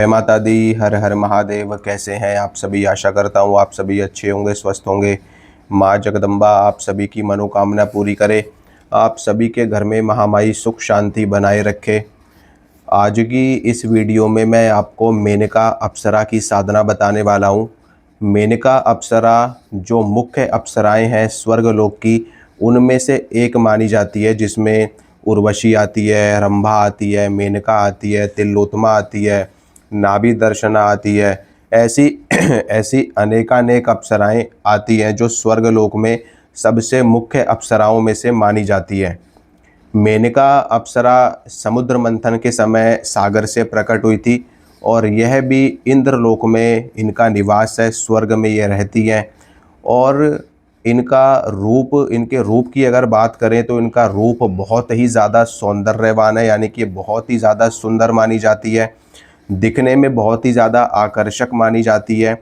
जय माता दी। हर हर महादेव। कैसे हैं आप सभी? आशा करता हूँ आप सभी अच्छे होंगे, स्वस्थ होंगे। माँ जगदम्बा आप सभी की मनोकामना पूरी करे, आप सभी के घर में महामाई सुख शांति बनाए रखे। आज की इस वीडियो में मैं आपको मेनका अप्सरा की साधना बताने वाला हूँ। मेनका अप्सरा जो मुख्य अप्सराएं हैं स्वर्गलोक की, उनमें से एक मानी जाती है, जिसमें उर्वशी आती है, रंभा आती है, मेनका आती है, तिलोत्तमा आती है, नाभि दर्शना आती है। ऐसी ऐसी अनेकानेक अप्सराएं आती हैं जो स्वर्गलोक में सबसे मुख्य अप्सराओं में से मानी जाती है। मेनका अप्सरा समुद्र मंथन के समय सागर से प्रकट हुई थी और यह भी इंद्रलोक में इनका निवास है, स्वर्ग में ये रहती हैं। और इनके रूप की अगर बात करें तो इनका रूप बहुत ही ज़्यादा सौंदर्यवान है, यानी कि बहुत ही ज़्यादा सुंदर मानी जाती है, दिखने में बहुत ही ज़्यादा आकर्षक मानी जाती है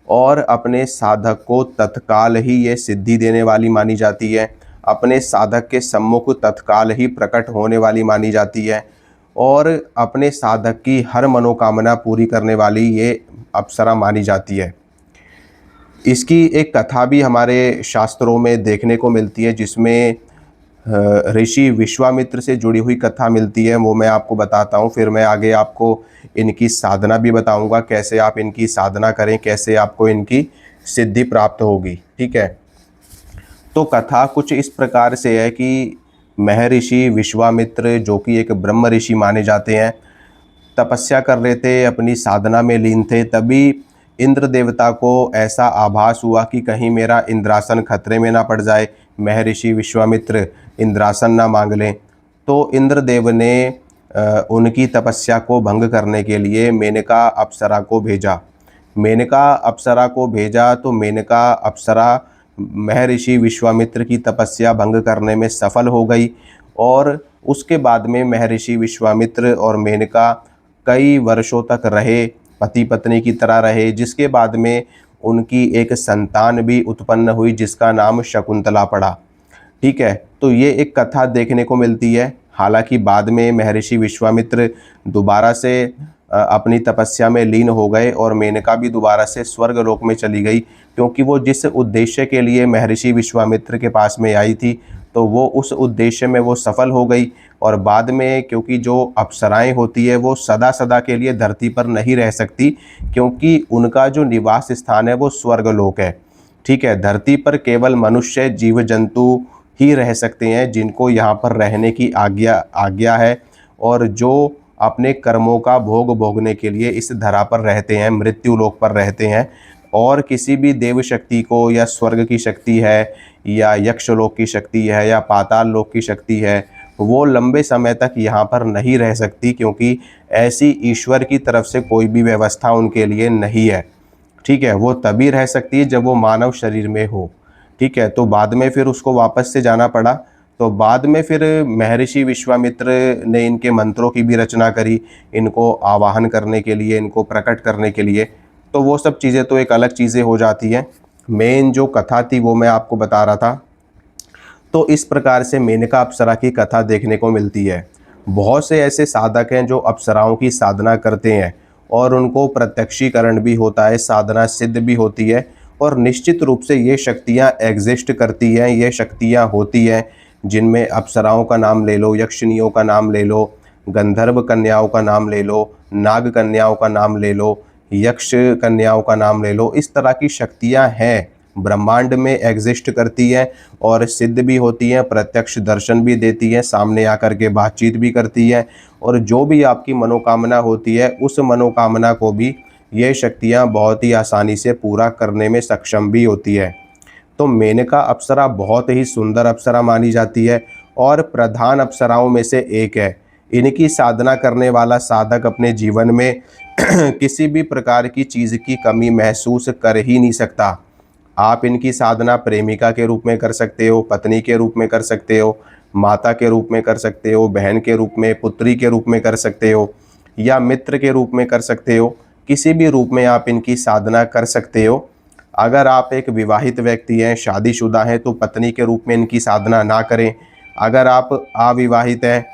और अपने साधक को तत्काल ही ये सिद्धि देने वाली मानी जाती है। अपने साधक के सम्मुख तत्काल ही प्रकट होने वाली मानी जाती है और अपने साधक की हर मनोकामना पूरी करने वाली ये अप्सरा मानी जाती है। इसकी एक कथा भी हमारे शास्त्रों में देखने को मिलती है, जिसमें ऋषि विश्वामित्र से जुड़ी हुई कथा मिलती है। वो मैं आपको बताता हूँ, फिर मैं आगे आपको इनकी साधना भी बताऊँगा, कैसे आप इनकी साधना करें, कैसे आपको इनकी सिद्धि प्राप्त होगी। ठीक है, तो कथा कुछ इस प्रकार से है कि महर्षि विश्वामित्र, जो कि एक ब्रह्म ऋषि माने जाते हैं, तपस्या कर रहे थे, अपनी साधना में लीन थे। तभी इंद्र देवता को ऐसा आभास हुआ कि कहीं मेरा इंद्रासन खतरे में ना पड़ जाए, महर्षि विश्वामित्र इंद्रासन ना मांग लें। तो इंद्रदेव ने उनकी तपस्या को भंग करने के लिए मेनका अप्सरा को भेजा। मेनका अप्सरा को भेजा तो मेनका अप्सरा महर्षि विश्वामित्र की तपस्या भंग करने में सफल हो गई और उसके बाद में महर्षि विश्वामित्र और मेनका कई वर्षों तक रहे, पति पत्नी की तरह रहे, जिसके बाद में उनकी एक संतान भी उत्पन्न हुई जिसका नाम शकुंतला पड़ा। ठीक है, तो ये एक कथा देखने को मिलती है। हालांकि बाद में महर्षि विश्वामित्र दोबारा से अपनी तपस्या में लीन हो गए और मेनका भी दोबारा से स्वर्गलोक में चली गई, क्योंकि वो जिस उद्देश्य के लिए महर्षि विश्वामित्र के पास में आई थी तो वो उस उद्देश्य में वो सफल हो गई। और बाद में क्योंकि जो अप्सराएं होती है वो सदा सदा के लिए धरती पर नहीं रह सकती, क्योंकि उनका जो निवास स्थान है वो स्वर्गलोक है। ठीक है, धरती पर केवल मनुष्य, जीव जंतु ही रह सकते हैं जिनको यहाँ पर रहने की आज्ञा है और जो अपने कर्मों का भोग भोगने के लिए इस धरा पर रहते हैं, मृत्यु लोक पर रहते हैं। और किसी भी देव शक्ति को या स्वर्ग की शक्ति है या यक्ष लोक की शक्ति है या पाताल लोक की शक्ति है, वो लंबे समय तक यहाँ पर नहीं रह सकती, क्योंकि ऐसी ईश्वर की तरफ से कोई भी व्यवस्था उनके लिए नहीं है। ठीक है, वो तभी रह सकती है जब वो मानव शरीर में हो। ठीक है, तो बाद में फिर उसको वापस से जाना पड़ा। तो बाद में फिर महर्षि विश्वामित्र ने इनके मंत्रों की भी रचना करी, इनको आवाहन करने के लिए, इनको प्रकट करने के लिए। तो वो सब चीज़ें तो एक अलग चीज़ें हो जाती हैं। मेन जो कथा थी वो मैं आपको बता रहा था। तो इस प्रकार से मेनका अप्सरा की कथा देखने को मिलती है। बहुत से ऐसे साधक हैं जो अप्सराओं की साधना करते हैं और उनको प्रत्यक्षीकरण भी होता है, साधना सिद्ध भी होती है और निश्चित रूप से ये शक्तियाँ एग्जिस्ट करती हैं, ये शक्तियाँ होती हैं, जिनमें अप्सराओं का नाम ले लो, यक्षिणियों का नाम ले लो, गंधर्व कन्याओं का नाम ले लो, नाग कन्याओं का नाम ले लो, यक्ष कन्याओं का नाम ले लो। इस तरह की शक्तियाँ हैं, ब्रह्मांड में एग्जिस्ट करती हैं और सिद्ध भी होती हैं, प्रत्यक्ष दर्शन भी देती हैं, सामने आकर के बातचीत भी करती हैं और जो भी आपकी मनोकामना होती है उस मनोकामना को भी ये शक्तियाँ बहुत ही आसानी से पूरा करने में सक्षम भी होती है। तो मेनका अप्सरा बहुत ही सुंदर अप्सरा मानी जाती है और प्रधान अप्सराओं में से एक है। इनकी साधना करने वाला साधक अपने जीवन में किसी भी प्रकार की चीज़ की कमी महसूस कर ही नहीं सकता। आप इनकी साधना प्रेमिका के रूप में कर सकते हो, पत्नी के रूप में कर सकते हो, माता के रूप में कर सकते हो, बहन के रूप में, पुत्री के रूप में कर सकते हो या मित्र के रूप में कर सकते हो। किसी भी रूप में आप इनकी साधना कर सकते हो। अगर आप एक विवाहित व्यक्ति हैं, शादीशुदा हैं, तो पत्नी के रूप में इनकी साधना ना करें। अगर आप अविवाहित हैं,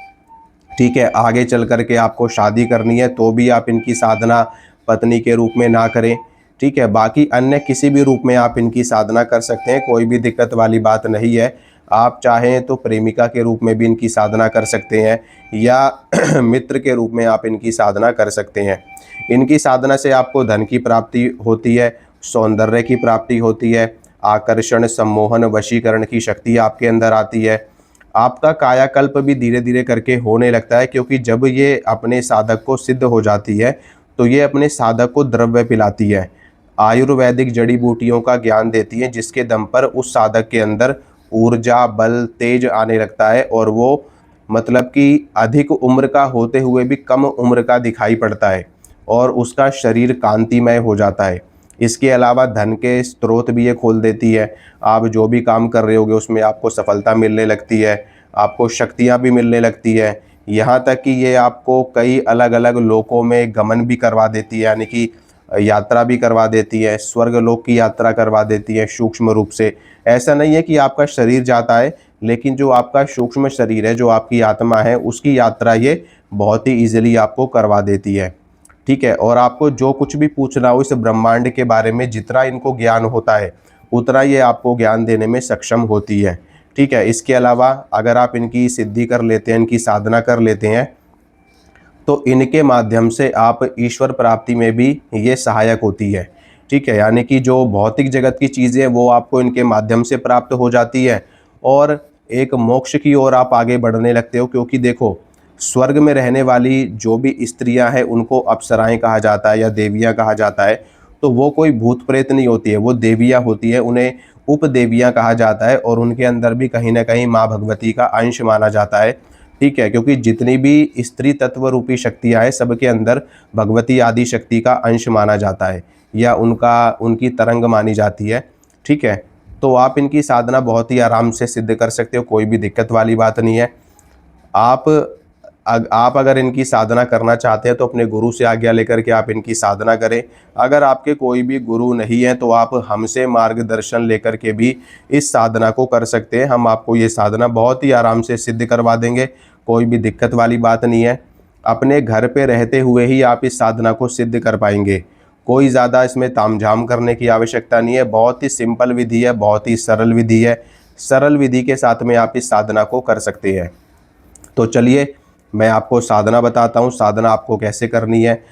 ठीक है, आगे चल कर के आपको शादी करनी है तो भी आप इनकी साधना पत्नी के रूप में ना करें। ठीक है, बाकी अन्य किसी भी रूप में आप इनकी साधना कर सकते हैं, कोई भी दिक्कत वाली बात नहीं है। आप चाहें तो प्रेमिका के रूप में भी इनकी साधना कर सकते हैं या मित्र के रूप में आप इनकी साधना कर सकते हैं। इनकी साधना से आपको धन की प्राप्ति होती है, सौंदर्य की प्राप्ति होती है, आकर्षण, सम्मोहन, वशीकरण की शक्ति आपके अंदर आती है। आपका कायाकल्प भी धीरे धीरे करके होने लगता है, क्योंकि जब ये अपने साधक को सिद्ध हो जाती है तो ये अपने साधक को द्रव्य पिलाती है, आयुर्वेदिक जड़ी बूटियों का ज्ञान देती है, जिसके दम पर उस साधक के अंदर ऊर्जा, बल, तेज आने लगता है और वो मतलब कि अधिक उम्र का होते हुए भी कम उम्र का दिखाई पड़ता है और उसका शरीर कांतिमय हो जाता है। इसके अलावा धन के स्रोत भी ये खोल देती है। आप जो भी काम कर रहे होगे उसमें आपको सफलता मिलने लगती है, आपको शक्तियाँ भी मिलने लगती है। यहाँ तक कि ये आपको कई अलग अलग लोकों में गमन भी करवा देती है, यानी कि यात्रा भी करवा देती है, स्वर्ग लोक की यात्रा करवा देती है सूक्ष्म रूप से। ऐसा नहीं है कि आपका शरीर जाता है, लेकिन जो आपका सूक्ष्म शरीर है, जो आपकी आत्मा है, उसकी यात्रा ये बहुत ही ईजिली आपको करवा देती है। ठीक है, और आपको जो कुछ भी पूछना हो इस ब्रह्मांड के बारे में, जितना इनको ज्ञान होता है उतना ये आपको ज्ञान देने में सक्षम होती है। ठीक है, इसके अलावा अगर आप इनकी सिद्धि कर लेते हैं, इनकी साधना कर लेते हैं, तो इनके माध्यम से आप ईश्वर प्राप्ति में भी ये सहायक होती है। ठीक है, यानी कि जो भौतिक जगत की चीज़ें वो आपको इनके माध्यम से प्राप्त हो जाती है और एक मोक्ष की ओर आप आगे बढ़ने लगते हो। क्योंकि देखो, स्वर्ग में रहने वाली जो भी स्त्रियां हैं उनको अप्सराएं कहा जाता है या देवियां कहा जाता है। तो वो कोई भूत प्रेत नहीं होती है, वो देवियां होती है, उन्हें उपदेवियां कहा जाता है और उनके अंदर भी कहीं ना कहीं माँ भगवती का अंश माना जाता है। ठीक है, क्योंकि जितनी भी स्त्री तत्व रूपी शक्तियाँ हैं सबके अंदर भगवती आदि शक्ति का अंश माना जाता है या उनकी तरंग मानी जाती है। ठीक है, तो आप इनकी साधना बहुत ही आराम से सिद्ध कर सकते हो, कोई भी दिक्कत वाली बात नहीं है। आप आप अगर इनकी साधना करना चाहते हैं तो अपने गुरु से आज्ञा लेकर के आप इनकी साधना करें। अगर आपके कोई भी गुरु नहीं है तो आप हमसे मार्गदर्शन लेकर के भी इस साधना को कर सकते हैं। हम आपको ये साधना बहुत ही आराम से सिद्ध करवा देंगे, कोई भी दिक्कत वाली बात नहीं है। अपने घर पे रहते हुए ही आप इस साधना को सिद्ध कर पाएंगे। कोई ज़्यादा इसमें तामझाम करने की आवश्यकता नहीं है, बहुत ही सिंपल विधि है, बहुत ही सरल विधि है। सरल विधि के साथ में आप इस साधना को कर सकते हैं। तो चलिए मैं आपको साधना बताता हूँ, साधना आपको कैसे करनी है।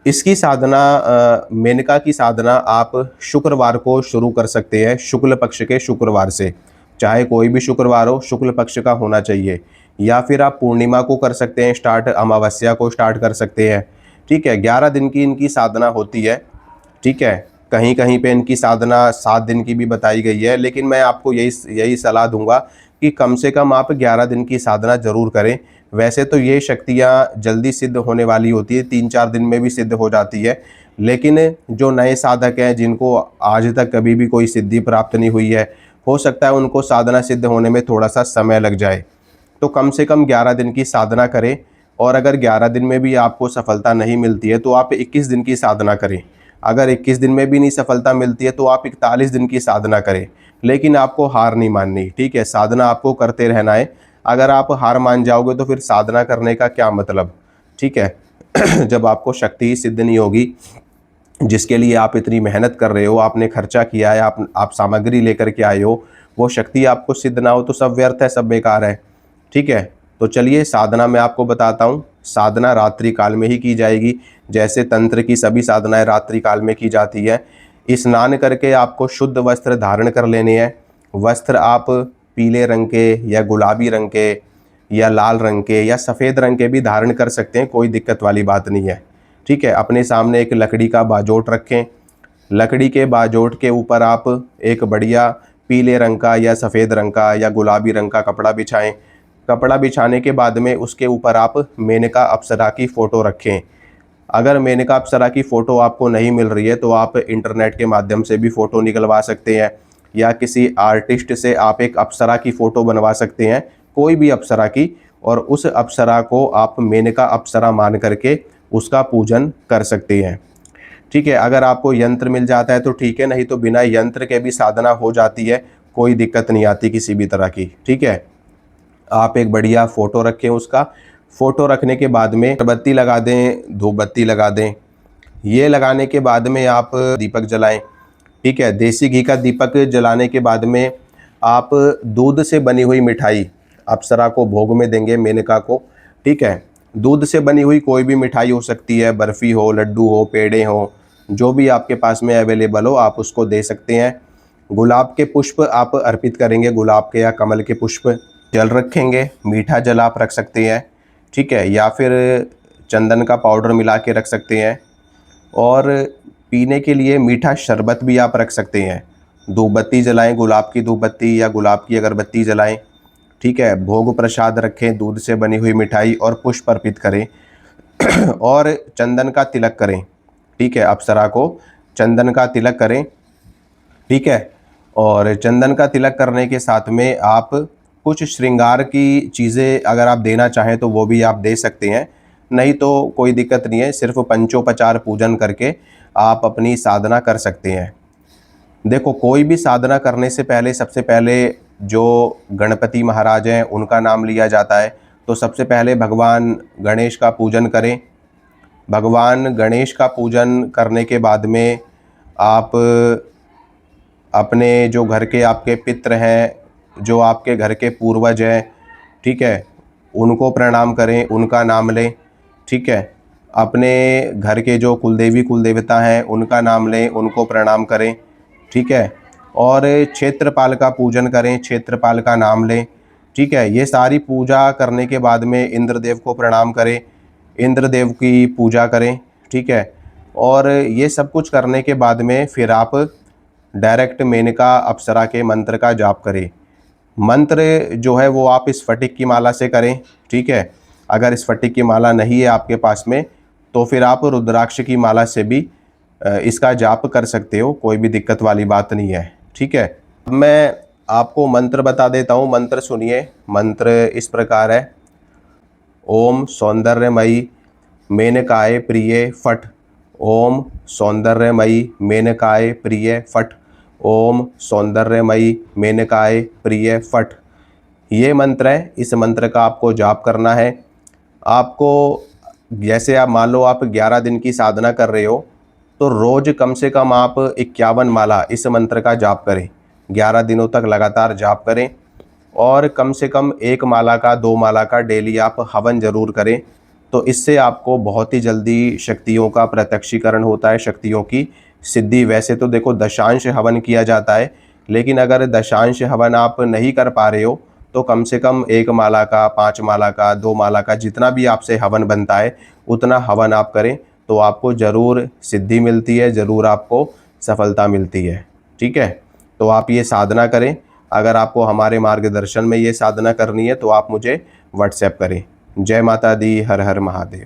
इसकी साधना मेनका की साधना आप शुक्रवार को शुरू कर सकते हैं, शुक्ल पक्ष के शुक्रवार से, चाहे कोई भी शुक्रवार हो, शुक्ल पक्ष का होना चाहिए। या फिर आप पूर्णिमा को कर सकते हैं स्टार्ट, अमावस्या को स्टार्ट कर सकते हैं। ठीक है, 11 दिन की इनकी साधना होती है। ठीक है, कहीं कहीं पे इनकी साधना 7 दिन की भी बताई गई है, लेकिन मैं आपको यही सलाह दूंगा कि कम से कम आप 11 दिन की साधना जरूर करें। वैसे तो ये शक्तियाँ जल्दी सिद्ध होने वाली होती है, 3-4 दिन में भी सिद्ध हो जाती है, लेकिन जो नए साधक हैं जिनको आज तक कभी भी कोई सिद्धि प्राप्त नहीं हुई है, हो सकता है उनको साधना सिद्ध होने में थोड़ा सा समय लग जाए। तो कम से कम 11 दिन की साधना करें, और अगर 11 दिन में भी आपको सफलता नहीं मिलती है तो आप 21 दिन की साधना करें। अगर 21 दिन में भी नहीं सफलता मिलती है तो आप 41 दिन की साधना करें, लेकिन आपको हार नहीं माननी। ठीक है, साधना आपको करते रहना है। अगर आप हार मान जाओगे तो फिर साधना करने का क्या मतलब। ठीक है जब आपको शक्ति ही सिद्ध नहीं होगी, जिसके लिए आप इतनी मेहनत कर रहे हो, आपने खर्चा किया है, आप सामग्री लेकर के आए हो, वो शक्ति आपको सिद्ध ना हो तो सब व्यर्थ है, सब बेकार है। ठीक है, तो चलिए साधना मैं आपको बताता हूँ। साधना रात्रि काल में ही की जाएगी, जैसे तंत्र की सभी साधनाएं रात्रि काल में की जाती है। स्नान करके आपको शुद्ध वस्त्र धारण कर लेने हैं। वस्त्र आप पीले रंग के या गुलाबी रंग के या लाल रंग के या सफ़ेद रंग के भी धारण कर सकते हैं, कोई दिक्कत वाली बात नहीं है। ठीक है, अपने सामने एक लकड़ी का बाजोट रखें। लकड़ी के बाजोट के ऊपर आप एक बढ़िया पीले रंग का या सफ़ेद रंग का या गुलाबी रंग का कपड़ा बिछाएं। कपड़ा बिछाने के बाद में उसके ऊपर आप मेनका अप्सरा की फ़ोटो रखें। अगर मेनका अप्सरा की फ़ोटो आपको नहीं मिल रही है तो आप इंटरनेट के माध्यम से भी फ़ोटो निकलवा सकते हैं, या किसी आर्टिस्ट से आप एक अप्सरा की फ़ोटो बनवा सकते हैं, कोई भी अप्सरा की, और उस अप्सरा को आप मेनका अप्सरा मान करके उसका पूजन कर सकते हैं। ठीक है, अगर आपको यंत्र मिल जाता है तो ठीक है, नहीं तो बिना यंत्र के भी साधना हो जाती है, कोई दिक्कत नहीं आती किसी भी तरह की। ठीक है, आप एक बढ़िया फ़ोटो रखें उसका। फ़ोटो रखने के बाद में अगरबत्ती लगा दें, धूप बत्ती लगा दें। ये लगाने के बाद में आप दीपक जलाएं। ठीक है, देसी घी का दीपक जलाने के बाद में आप दूध से बनी हुई मिठाई अप्सरा को भोग में देंगे, मेनका को। ठीक है, दूध से बनी हुई कोई भी मिठाई हो सकती है, बर्फ़ी हो, लड्डू हो, पेड़े हो, जो भी आपके पास में अवेलेबल हो आप उसको दे सकते हैं। गुलाब के पुष्प आप अर्पित करेंगे, गुलाब के या कमल के पुष्प। जल रखेंगे, मीठा जल आप रख सकते हैं। ठीक है, या फिर चंदन का पाउडर मिला के रख सकते हैं। और पीने के लिए मीठा शरबत भी आप रख सकते हैं। धूप बत्ती जलाएं, गुलाब की धूप बत्ती या गुलाब की अगरबत्ती जलाएं। ठीक है, भोग प्रसाद रखें, दूध से बनी हुई मिठाई और पुष्प अर्पित करें और चंदन का तिलक करें। ठीक है, अप्सरा को चंदन का तिलक करें। ठीक है, और चंदन का तिलक करने के साथ में आप कुछ श्रृंगार की चीज़ें अगर आप देना चाहें तो वो भी आप दे सकते हैं, नहीं तो कोई दिक्कत नहीं है। सिर्फ पंचोपचार पूजन करके आप अपनी साधना कर सकते हैं। देखो, कोई भी साधना करने से पहले सबसे पहले जो गणपति महाराज हैं उनका नाम लिया जाता है। तो सबसे पहले भगवान गणेश का पूजन करें। भगवान गणेश का पूजन करने के बाद में आप अपने जो घर के आपके पितृ हैं, जो आपके घर के पूर्वज हैं, ठीक है, उनको प्रणाम करें, उनका नाम लें। ठीक है, अपने घर के जो कुलदेवी कुलदेवता हैं उनका नाम लें, उनको प्रणाम करें। ठीक है, और क्षेत्रपाल का पूजन करें, क्षेत्रपाल का नाम लें। ठीक है, ये सारी पूजा करने के बाद में इंद्रदेव को प्रणाम करें, इंद्रदेव की पूजा करें। ठीक है, और ये सब कुछ करने के बाद में फिर आप डायरेक्ट मेनका अप्सरा के मंत्र का जाप करें। मंत्र जो है वो आप स्फटिक की माला से करें। ठीक है, अगर स्फटिक की माला नहीं है आपके पास में तो फिर आप रुद्राक्ष की माला से भी इसका जाप कर सकते हो, कोई भी दिक्कत वाली बात नहीं है। ठीक है, अब मैं आपको मंत्र बता देता हूँ, मंत्र सुनिए। मंत्र इस प्रकार है, ओम सौंदर्यमयी मेनकाय प्रिय फट। ओम सौंदर्यमयी मेनकाय प्रिय फट। ओम सौंदर्यमयी मेनकाय प्रिय फट। ये मंत्र है, इस मंत्र का आपको जाप करना है। आपको जैसे आप मान लो आप 11 दिन की साधना कर रहे हो तो रोज़ कम से कम आप 51 माला इस मंत्र का जाप करें। 11 दिनों तक लगातार जाप करें और कम से कम 1 माला का 2 माला का डेली आप हवन ज़रूर करें। तो इससे आपको बहुत ही जल्दी शक्तियों का प्रत्यक्षीकरण होता है, शक्तियों की सिद्धि। वैसे तो देखो दशांश हवन किया जाता है, लेकिन अगर दशांश हवन आप नहीं कर पा रहे हो तो कम से कम 1 माला का, 5 माला का, 2 माला का, जितना भी आपसे हवन बनता है उतना हवन आप करें तो आपको ज़रूर सिद्धि मिलती है, ज़रूर आपको सफलता मिलती है। ठीक है, तो आप ये साधना करें। अगर आपको हमारे मार्गदर्शन में ये साधना करनी है तो आप मुझे व्हाट्सएप करें। जय माता दी, हर हर महादेव।